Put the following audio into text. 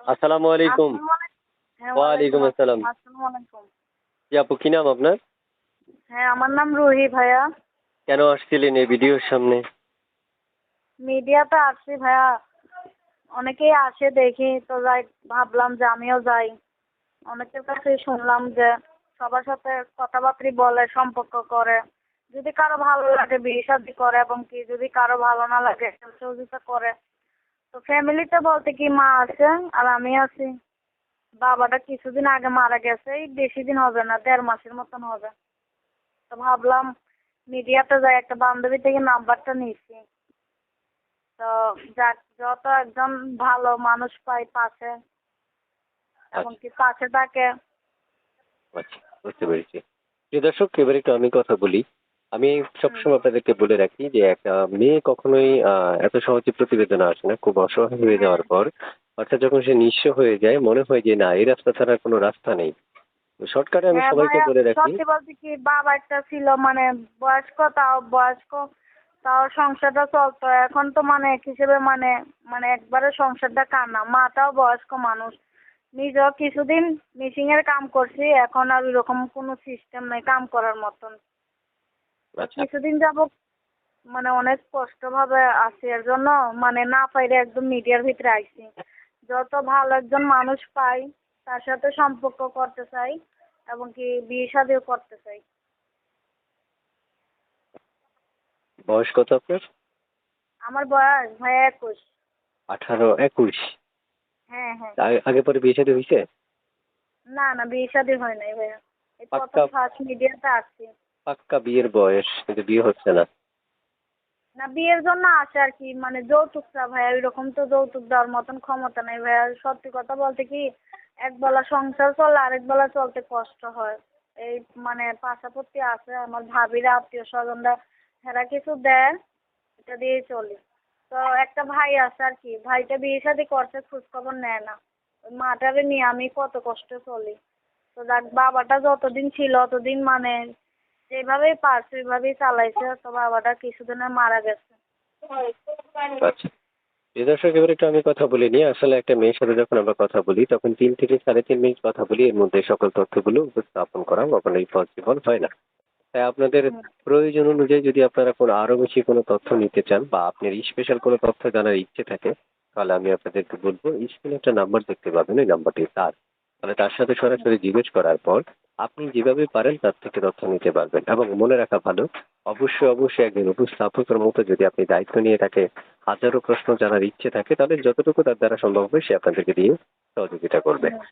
আসসালামু আলাইকুম। আসসালামু আলাইকুম। হ্যাঁ, ওয়ালাইকুম ওয়ালাইকুম আসসালাম। আসসালামু আলাইকুম। জি আপু, কি নাম আপনার? হ্যাঁ, আমার নাম রুহি ভাইয়া। কেন আসছিলেন এই ভিডিওর সামনে? মিডিয়াতে আসছি ভাইয়া। অনেকেই আসে দেখি তো যাই, ভাবলাম যে আমিও যাই। অনেকের কাছে শুনলাম যে সবার সাথে কথাবার্তা বলে, সম্পর্ক করে। যদি কারো ভালো লাগে বিয়ে শাদী করে, এবং কি যদি কারো ভালো না লাগে সহযোগিতা করে। তো ফ্যামিলিতে বলতে কি মা আছে আর আমি আছি। বাবাটা কিছুদিন আগে মারা গেছে, এই বেশি দিন হবে না, 1.5 মাসের মতন হবে। তো ভাবলাম মিডিয়াতে যাই, একটা বান্ধবী থেকে নাম্বারটা নিয়েছি। তো যাক, যত একজন ভালো মানুষ পাই পাশে, এবং আচ্ছা, কি পাশে থাকে। আচ্ছা, বুঝতে পেরেছি। প্রিয় দর্শক, এবার একটু আমি কথা বলি। আমি হুম। সবসময় আপনাদেরকে বলে রাখি যে একটা মেয়ে কখনোই এত সহজে প্রতিবেদনে আসে না। খুব অসহায় হয়ে হ্যাঁ, যাওয়ার পর, অর্থাৎ যখন সে নিঃস্ব হয়ে যায়, মনে হয় যে না, এই রাস্তা ছাড়া আর কোনো রাস্তা নেই। তো শর্টকাটে আমি হ্যাঁ সবাইকে ভাইয়া, বলে রাখি। সত্যি বলতে কি বাবা একটা ছিল, মানে বয়স্ক, তাও সংসারটা চলতো। এখন তো মানে এক হিসেবে মানে মানে একবারে সংসারটা কান্না। মাটাও বয়স্ক মানুষ। নিজেও কিছুদিন মিশিং এর কাম করছি, এখন আর ওইরকম কোনো সিস্টেম নেই কাম করার মতন। তো আচ্ছা, কিছুদিন যাবত মানে অনেক কষ্ট ভাবে আছি, এর জন্য মানে না পাইরে একদম মিডিয়ার ভিতরে আইছি। যত ভালো একজন মানুষ পাই তার সাথে সম্পর্ক করতে চাই, এবং কি বিয়ে শাদীও করতে চাই। বয়স কত আপনার? আমার বয়স ভাইয়া 21। 18, 21। হ্যাঁ, হ্যাঁ। আগে পরে বিয়ে শাদী হয়েছে? না, না, বিয়ে শাদী হয় নাই ভাইয়া। এই প্রথম পাক্কা, ফার্স্ট মিডিয়াতে আসছি। পাক্কা বিয়ের বয়স, কিন্তু বিয়ে হচ্ছে না। না, বিয়ের জন্য আসে আর কি, মানে যৌতুকটা ভাইয়া ওইরকম তো যৌতুক দেওয়ার মতন ক্ষমতা নেই ভাইয়া। সত্যি কথা বলতে কি, এক বেলা সংসার চলে, আরেক বেলা চলতে কষ্ট হয়। এই মানে পাশাপাশি আছে আমার ভাবিরা, আত্মীয় স্বজনরা, এরা কিছু দেয়, এটা দিয়েই চলি। তো একটা ভাই আছে আর কি, ভাইটা বিয়ে শাদী করছে, খোঁজ খবর নেয় না। ওই মাটারে নিয়ে আমি কত কষ্ট চলি। তো যাক, বাবাটা যতদিন ছিল ততদিন মানে যেভাবেই পারছে ওইভাবেই চালাইছে। তো বাবাটা কিছুদিনে মারা গেছে। আচ্ছা, প্রিয় দর্শক, এবার একটু আমি কথা বলে নিই। আসলে একটা মেয়ের সাথে যখন আমরা কথা বলি তখন 3 থেকে 3.5 মিনিট কথা বলি, এর মধ্যে সকল তথ্যগুলো উপস্থাপন করা কখনোই পসিবল হয় না। তাই আপনাদের হুম। প্রয়োজন অনুযায়ী যদি আপনারা কোনো আরো বেশি কোনো তথ্য নিতে চান বা আপনার স্পেশাল কোনো তথ্য জানার ইচ্ছে থাকে, তাহলে আমি আপনাদেরকে বলবো স্ক্রিনে একটা নাম্বার দেখতে পাবেন, ওই নাম্বারটি তার। তাহলে তার সাথে সরাসরি জিজ্ঞেস করার পর আপনি যেভাবে পারেন তার থেকে তথ্য নিতে পারবেন। এবং মনে রাখা ভালো, অবশ্যই একজন উপস্থাপকের মতো যদি আপনি দায়িত্ব নিয়ে তাকে হাজারো প্রশ্ন জানার ইচ্ছে থাকে, তাহলে যতটুকু তার দ্বারা সম্ভব হবে সে আপনাদেরকে দিয়ে সহযোগিতা করবে। হুম।